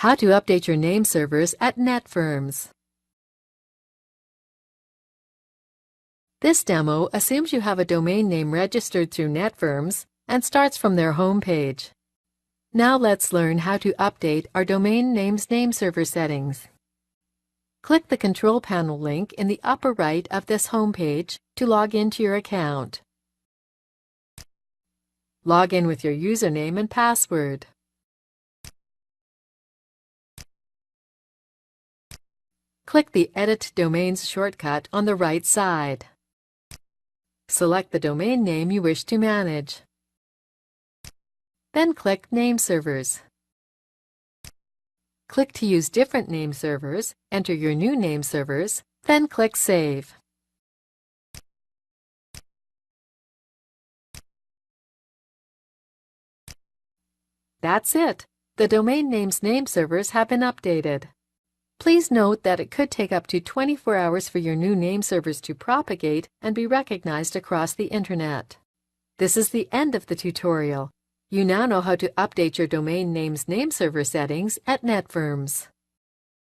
How to update your name servers at NetFirms. This demo assumes you have a domain name registered through NetFirms and starts from their home page. Now let's learn how to update our domain name's nameserver settings. Click the Control Panel link in the upper right of this home page to log into your account. Log in with your username and password. Click the Edit Domains shortcut on the right side. Select the domain name you wish to manage. Then click Nameservers. Click to use different name servers, enter your new name servers, then click Save. That's it. The domain name's name servers have been updated. Please note that it could take up to 24 hours for your new name servers to propagate and be recognized across the Internet. This is the end of the tutorial. You now know how to update your domain name's nameserver settings at NetFirms.